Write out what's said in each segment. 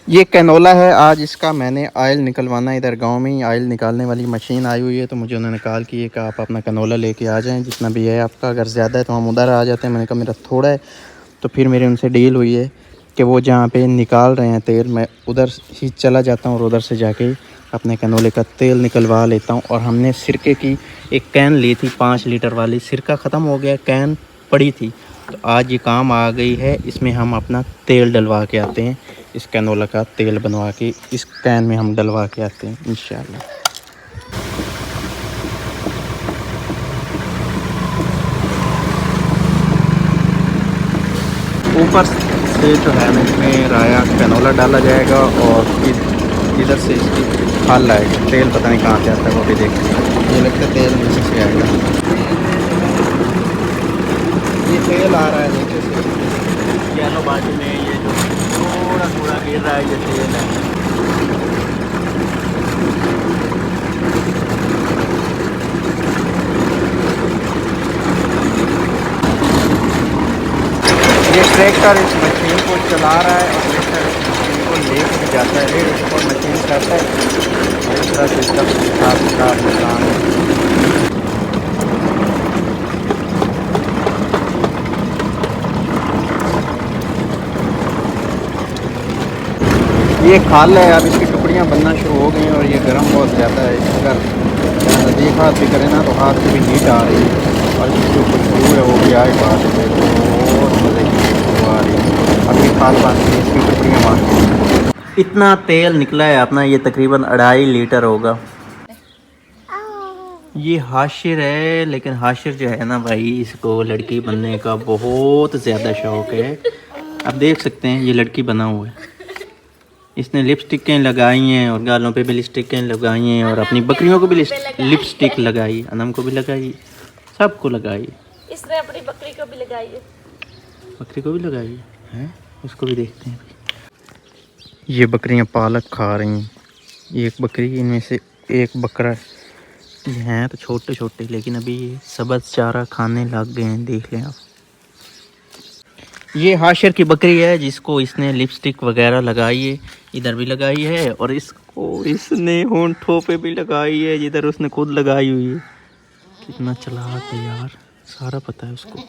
ये कैनोला है। आज इसका मैंने ऑयल निकलवाना है। इधर गांव में ही ऑयल निकालने वाली मशीन आई हुई है, तो मुझे उन्होंने कॉल की है कि आप अपना कैनोला लेके आ जाएं, जितना भी है आपका। अगर ज़्यादा है तो हम उधर आ जाते हैं। मैंने कहा मेरा थोड़ा है, तो फिर मेरी उनसे डील हुई है कि वो जहाँ पे निकाल रहे हैं तेल, मैं उधर ही चला जाता हूँ और उधर से जाके अपने कैनोले का तेल निकलवा लेता हूँ। और हमने सिरके की एक कैन ली थी 5 लीटर वाली। सिरका ख़त्म हो गया, कैन पड़ी थी, तो आज ये काम आ गई है। इसमें हम अपना तेल डलवा के आते हैं। इस कैनोला का तेल बनवा के इस कैन में हम डलवा के आते हैं इंशाल्लाह। ऊपर से जो है इसमें राया कैनोला डाला जाएगा और इधर से इसकी खाल लाएगा। तेल पता नहीं कहाँ से आता है, वो भी देखते हैं। ये लगता है तेल नीचे से आएगा। ये तेल आ रहा है नीचे से, येलो बाटी में ये जो थोड़ा थोड़ा गिर रहा है, ये तेल है। ये ट्रैक्टर इस मशीन को चला रहा है और ट्रैक्टर इस मशीन को लेके भी जाता है। रेड ऊपर मशीन करता है। इस तरह से इसका हिसाब निकाल है। ये खाल है, अब इसकी टुकड़ियाँ बनना शुरू हो गई हैं और ये गर्म बहुत ज़्यादा है। अगर नज़दीक हाथ भी करें ना तो हाथ से भी हीट आ रही है और इसकी जो खुशबू है वो भी आए बात है, तो बहुत मज़े की खुशबू आ रही है। अब ये खाल बांध के इसकी टुकड़ियाँ बांध के इतना तेल निकला है अपना, ये तकरीबन 2.5 लीटर होगा। ये हाशिर है, लेकिन हाशिर जो है ना भाई, इसको लड़की बनने का बहुत ज़्यादा शौक़ है। आप देख सकते हैं ये लड़की बना हुआ है। इसने लिपस्टिकें लगाई हैं और गालों पे भी लिपस्टिकें लगाई हैं और अपनी बकरियों को भी लिपस्टिक लगाई, अनम को भी लगाई, सबको लगाई। इसने अपनी बकरी को भी लगाई है। बकरी को भी लगाई है, उसको भी देखते हैं। ये बकरियां पालक खा रही हैं। एक बकरी, इनमें से एक बकरा, ये हैं तो छोटे छोटे, लेकिन अभी ये सब्ज़ चारा खाने लग गए हैं, देख लें आप। ये हाशिर की बकरी है जिसको इसने लिपस्टिक वगैरह लगाई है, इधर भी लगाई है और इसको इसने होंठों पे भी लगाई है, जिधर उसने खुद लगाई हुई है। कितना चालाक है यार, सारा पता है उसको।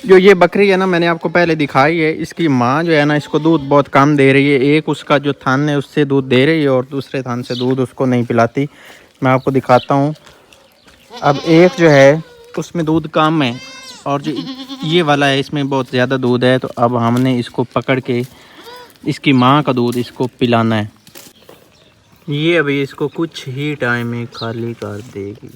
जो ये बकरी है ना, मैंने आपको पहले दिखाई है, इसकी माँ जो है ना, इसको दूध बहुत कम दे रही है। एक उसका जो थान है उससे दूध दे रही है और दूसरे थान से दूध उसको नहीं पिलाती। मैं आपको दिखाता हूँ। अब एक जो है उसमें दूध कम है और जो ये वाला है इसमें बहुत ज़्यादा दूध है, तो अब हमने इसको पकड़ के इसकी माँ का दूध इसको पिलाना है। ये अभी इसको कुछ ही टाइम में खाली कर देगी।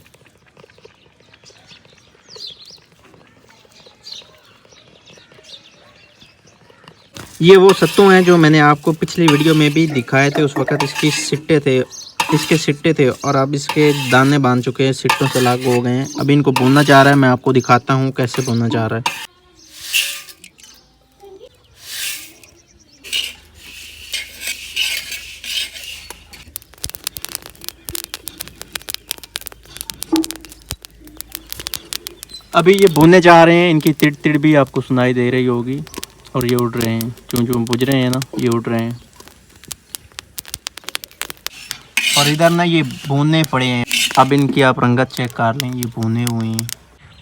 ये वो सत्तू हैं जो मैंने आपको पिछली वीडियो में भी दिखाए थे। उस वक्त इसके सिट्टे थे और अब इसके दाने बांध चुके हैं, सिट्टों से अलग हो गए हैं। अब इनको भूनना चाह रहा है, मैं आपको दिखाता हूँ कैसे भूनना चाह रहा है। अभी ये भूनने जा रहे हैं। इनकी तिड़ तिड़ भी आपको सुनाई दे रही होगी और ये उड़ रहे हैं, चूं चूं बुझ रहे हैं ना, ये उड़ रहे हैं। और इधर ना ये भूनने पड़े हैं। अब इनकी आप रंगत चेक कर लें, ये भुने हुए हैं।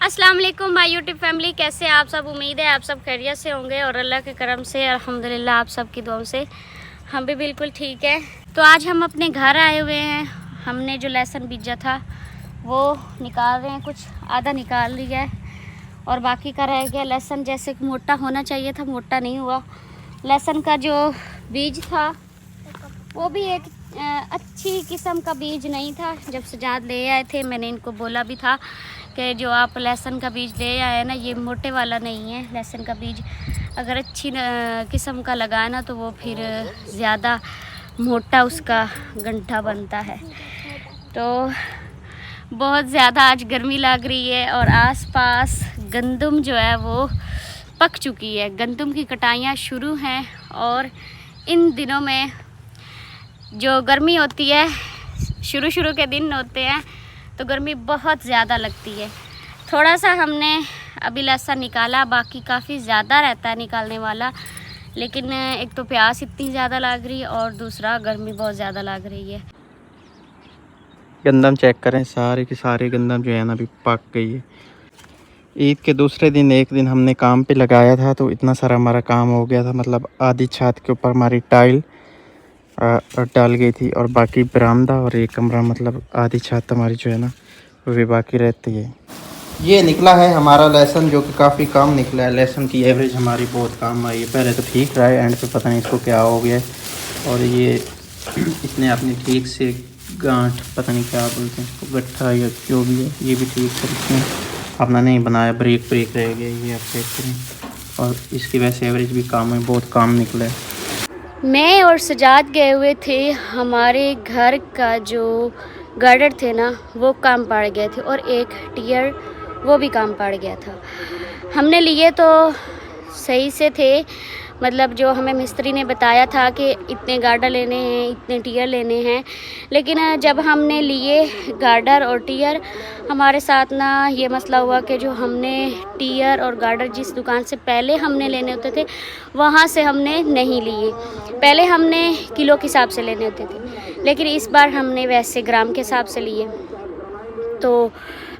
अस्सलाम वालेकुम माय यूट्यूब फैमिली, कैसे आप सब? उम्मीद है आप सब खैरियत से होंगे और अल्लाह के करम से अल्हम्दुलिल्लाह आप सब की दुआओं से हम भी बिल्कुल ठीक है। तो आज हम अपने घर आए हुए हैं। हमने जो लहसुन बीजा था वो निकाल रहे हैं, कुछ आधा निकाल लिया है और बाकी का रह गया। लहसुन जैसे मोटा होना चाहिए था, मोटा नहीं हुआ। लहसुन का जो बीज था वो भी एक अच्छी किस्म का बीज नहीं था। जब सजाद ले आए थे मैंने इनको बोला भी था कि जो आप लहसुन का बीज ले आए ना, ये मोटे वाला नहीं है। लहसुन का बीज अगर अच्छी किस्म का लगाए ना तो वो फिर ज़्यादा मोटा उसका गंठा बनता है। तो बहुत ज़्यादा आज गर्मी लग रही है और आसपास गंदम जो है वो पक चुकी है। गंदम की कटाइयाँ शुरू हैं और इन दिनों में जो गर्मी होती है, शुरू के दिन होते हैं तो गर्मी बहुत ज़्यादा लगती है। थोड़ा सा हमने अभी लहसुन निकाला, बाकी काफ़ी ज़्यादा रहता है निकालने वाला, लेकिन एक तो प्यास इतनी ज़्यादा लग रही है और दूसरा गर्मी बहुत ज़्यादा लग रही है। गंदम चेक करें, सारे की सारी गंदम जो है ना अभी पक गई है। ईद के दूसरे दिन एक दिन हमने काम पे लगाया था तो इतना सारा हमारा काम हो गया था, मतलब आधी छत के ऊपर हमारी टाइल डाल गई थी और बाकी बरामदा और एक कमरा, मतलब आधी छत हमारी जो है ना वो भी बाकी रहती है। ये निकला है हमारा लहसुन जो कि काफ़ी कम निकला है। लहसुन की एवरेज हमारी बहुत कम आई है, पहले तो ठीक रहा है, एंड पे पता नहीं इसको क्या हो गया है। और ये इसने अपनी ठीक से गांठ, पता नहीं क्या बोलते हैं इसको, गट्ठा या जो भी है, ये भी ठीक से इसने अपना नहीं बनाया, ब्रेक रह गया, ये आप चेक करें। और इसकी वैसे एवरेज भी कम है, बहुत कम निकला है। मैं और सजाद गए हुए थे, हमारे घर का जो गार्डर थे ना वो काम पड़ गए थे और एक टियर वो भी काम पड़ गया था। हमने लिए तो सही से थे, मतलब जो हमें मिस्त्री ने बताया था कि इतने गार्डर लेने हैं, इतने टियर लेने हैं, लेकिन जब हमने लिए गार्डर और टियर, हमारे साथ ना ये मसला हुआ कि जो हमने टियर और गार्डर जिस दुकान से पहले हमने लेने होते थे वहाँ से हमने नहीं लिए। पहले हमने किलो के हिसाब से लेने होते थे, लेकिन इस बार हमने वैसे ग्राम के हिसाब से लिए, तो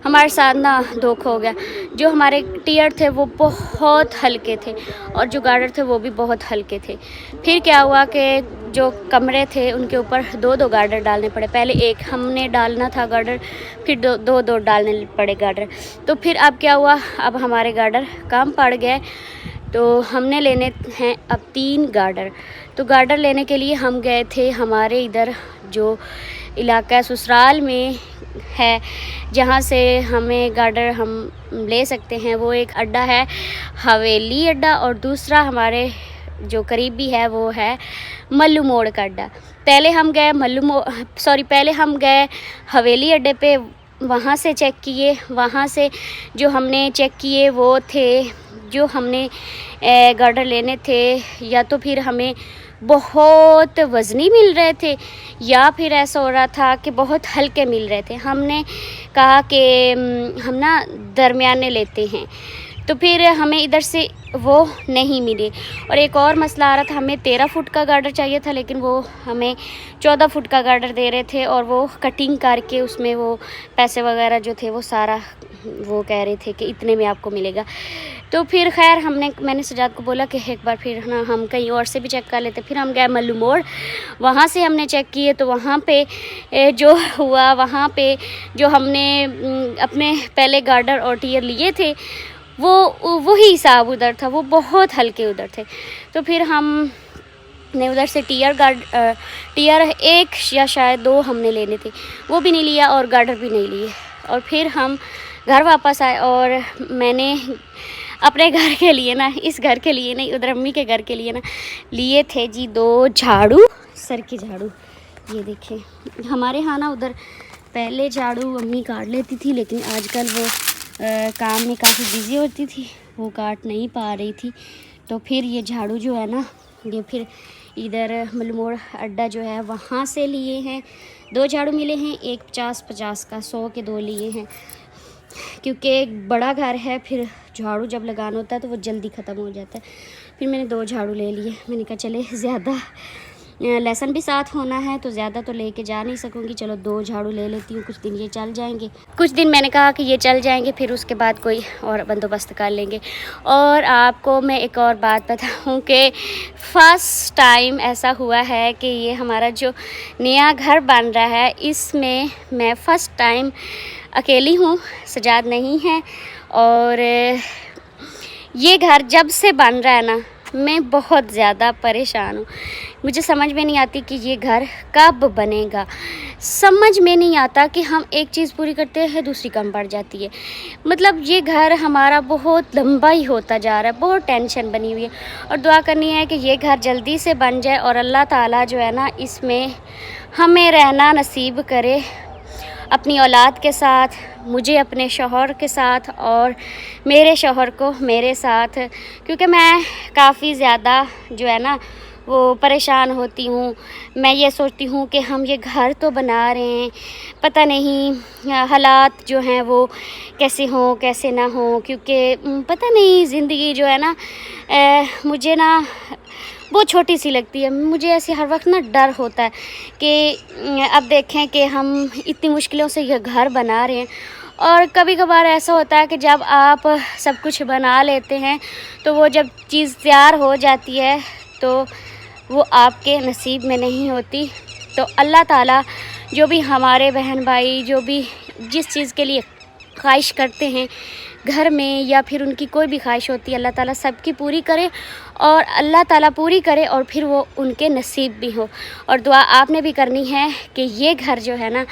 हमारे साथ ना धोखा हो गया। जो हमारे टियर थे वो बहुत हल्के थे और जो गार्डर थे वो भी बहुत हल्के थे। फिर क्या हुआ कि जो कमरे थे उनके ऊपर दो दो गार्डर डालने पड़े। पहले एक हमने डालना था गार्डर, फिर दो डालने पड़े गार्डर। तो फिर अब क्या हुआ, अब हमारे गार्डर कम पड़ गए, तो हमने लेने हैं अब 3 गार्डर। तो गार्डर लेने के लिए हम गए थे हमारे इधर जो इलाका ससुराल में है, जहाँ से हमें गार्डर हम ले सकते हैं, वो एक अड्डा है हवेली अड्डा, और दूसरा हमारे जो करीबी है वो है मल्लू मोड़ का अड्डा। पहले हम गए हवेली अड्डे पे, वहाँ से चेक किए। वहाँ से जो हमने चेक किए वो थे, जो हमने गार्डर लेने थे, या तो फिर हमें बहुत वज़नी मिल रहे थे या फिर ऐसा हो रहा था कि बहुत हल्के मिल रहे थे। हमने कहा कि हम ना दरमियाने लेते हैं, तो फिर हमें इधर से वो नहीं मिले। और एक और मसला आ रहा था, हमें 13 फुट का गार्डर चाहिए था, लेकिन वो हमें 14 फुट का गार्डर दे रहे थे, और वो कटिंग करके उसमें वो पैसे वगैरह जो थे वो सारा वो कह रहे थे कि इतने में आपको मिलेगा। तो फिर खैर मैंने सजाद को बोला कि एक बार फिर ना हम कहीं और से भी चेक कर लेते। फिर हम गए मल्लू मोड़, वहाँ से हमने चेक किए, तो वहाँ पे जो हुआ, वहाँ पे जो हमने अपने पहले गार्डर और टियर लिए थे वो वही हिसाब उधर था, वो बहुत हल्के उधर थे। तो फिर हम ने उधर से टियर 1 या शायद 2 हमने लेने थे, वो भी नहीं लिया और गार्डर भी नहीं लिए। और फिर हम घर वापस आए और मैंने अपने घर के लिए ना, इस घर के लिए नहीं, उधर अम्मी के घर के लिए ना लिए थे जी 2 झाड़ू, सर के झाड़ू। ये देखें, हमारे यहाँ ना उधर पहले झाड़ू अम्मी काट लेती थी, लेकिन आजकल वो काम में काफ़ी बिज़ी होती थी, वो काट नहीं पा रही थी। तो फिर ये झाड़ू जो है ना, ये फिर इधर मल्लू मोड़ अड्डा जो है वहाँ से लिए हैं। 2 झाड़ू मिले हैं, एक 50-50 का, 100 के 2 लिए हैं, क्योंकि एक बड़ा घर है, फिर झाड़ू जब लगाना होता है तो वो जल्दी ख़त्म हो जाता है। फिर मैंने 2 झाड़ू ले लिए। मैंने कहा चले, ज़्यादा लहसुन भी साथ होना है तो ज़्यादा तो लेके जा नहीं सकूँगी, चलो 2 झाड़ू ले लेती हूँ, कुछ दिन ये चल जाएंगे। कुछ दिन मैंने कहा कि ये चल जाएंगे, फिर उसके बाद कोई और बंदोबस्त कर लेंगे। और आपको मैं एक और बात बताऊँ कि फ़र्स्ट टाइम ऐसा हुआ है कि ये हमारा जो नया घर बन रहा है, इसमें मैं फ़र्स्ट टाइम अकेली हूँ, सजाद नहीं है। और ये घर जब से बन रहा है ना, मैं बहुत ज़्यादा परेशान हूँ। मुझे समझ में नहीं आती कि ये घर कब बनेगा। समझ में नहीं आता कि हम एक चीज़ पूरी करते हैं दूसरी कम पड़ जाती है। मतलब ये घर हमारा बहुत लंबा ही होता जा रहा है, बहुत टेंशन बनी हुई है। और दुआ करनी है कि ये घर जल्दी से बन जाए और अल्लाह ताला जो है ना, इसमें हमें रहना नसीब करे, अपनी औलाद के साथ, मुझे अपने शौहर के साथ और मेरे शौहर को मेरे साथ। क्योंकि मैं काफ़ी ज़्यादा जो है ना वो परेशान होती हूँ। मैं ये सोचती हूँ कि हम ये घर तो बना रहे हैं, पता नहीं हालात जो हैं वो कैसे हों कैसे ना हों, क्योंकि पता नहीं ज़िंदगी जो है ना मुझे ना बहुत छोटी सी लगती है। मुझे ऐसे हर वक्त ना डर होता है कि अब देखें कि हम इतनी मुश्किलों से ये घर बना रहे हैं, और कभी कभार ऐसा होता है कि जब आप सब कुछ बना लेते हैं तो वो जब चीज़ तैयार हो जाती है तो वो आपके नसीब में नहीं होती। तो अल्लाह ताला जो भी हमारे बहन भाई जो भी जिस चीज़ के लिए ख्वाहिश करते हैं घर में, या फिर उनकी कोई भी ख्वाहिश होती है, अल्लाह ताला सबकी पूरी करे, और अल्लाह ताला पूरी करे और फिर वो उनके नसीब भी हो। और दुआ आपने भी करनी है कि ये घर जो है ना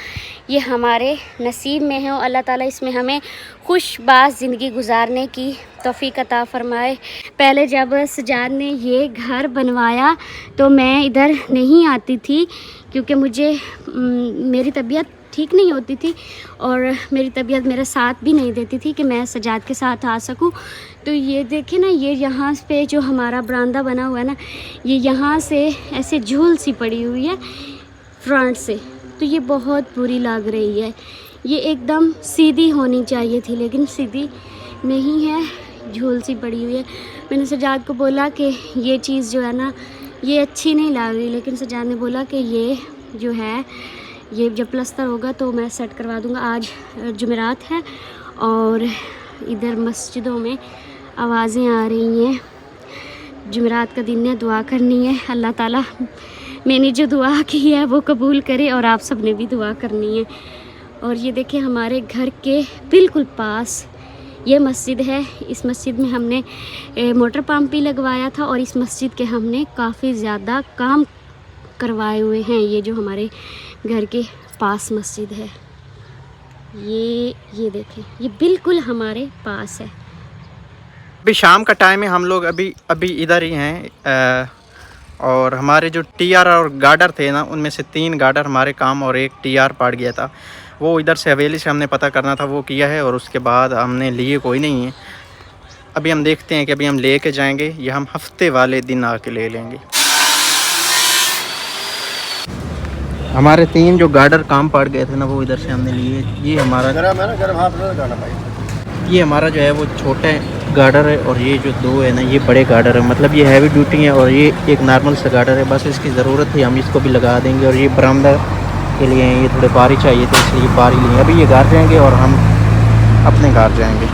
ये हमारे नसीब में हो, अल्लाह ताला इसमें हमें खुशबाज ज़िंदगी गुजारने की तौफीक अता फ़रमाए। पहले जब सजाद ने ये घर बनवाया तो मैं इधर नहीं आती थी, क्योंकि मुझे मेरी तबीयत ठीक नहीं होती थी और मेरी तबीयत मेरा साथ भी नहीं देती थी कि मैं सजाद के साथ आ सकूं। तो ये देखे ना, ये यहाँ पे जो हमारा बरामदा बना हुआ है ना, ये यहाँ से ऐसे झूल सी पड़ी हुई है फ्रंट से, तो ये बहुत बुरी लग रही है। ये एकदम सीधी होनी चाहिए थी लेकिन सीधी नहीं है, झूल सी पड़ी हुई है। मैंने सजाद को बोला कि ये चीज़ जो है ना ये अच्छी नहीं लग रही, लेकिन सजाद ने बोला कि ये जो है ये जब प्लस्तर होगा तो मैं सेट करवा दूंगा। आज जुमेरात है और इधर मस्जिदों में आवाज़ें आ रही हैं, जुमेरात का दिन है, दुआ करनी है। अल्लाह ताला मैंने जो दुआ की है वो कबूल करे और आप सब ने भी दुआ करनी है। और ये देखिए हमारे घर के बिल्कुल पास ये मस्जिद है। इस मस्जिद में हमने मोटर पंप भी लगवाया था और इस मस्जिद के हमने काफ़ी ज़्यादा काम करवाए हुए हैं। ये जो हमारे घर के पास मस्जिद है ये देखें, ये बिल्कुल हमारे पास है। अभी शाम का टाइम है, हम लोग अभी इधर ही हैं और हमारे जो टीआर और गार्डर थे ना, उनमें से 3 गार्डर हमारे काम और 1 टीआर पड़ गया था। वो इधर से हवेली से हमने पता करना था, वो किया है और उसके बाद हमने लिए कोई नहीं है। अभी हम देखते हैं कि अभी हम ले के जाएंगे या हम हफ्ते वाले दिन आके ले लेंगे। हमारे 3 जो गार्डर काम पड़ गए थे ना वो इधर से हमने लिए। ये हमारा गरम हाथ में लगाना भाई। ये हमारा जो है वो छोटा गार्डर है और ये जो 2 है ना ये बड़े गार्डर है, मतलब ये हैवी ड्यूटी है और ये एक नॉर्मल सा गार्डर है। बस इसकी ज़रूरत थी, हम इसको भी लगा देंगे। और ये बरामदा के लिए ये थोड़े बारी चाहिए थे, इसलिए बारी लिए। अभी ये घर जाएंगे और हम अपने घर जाएंगे।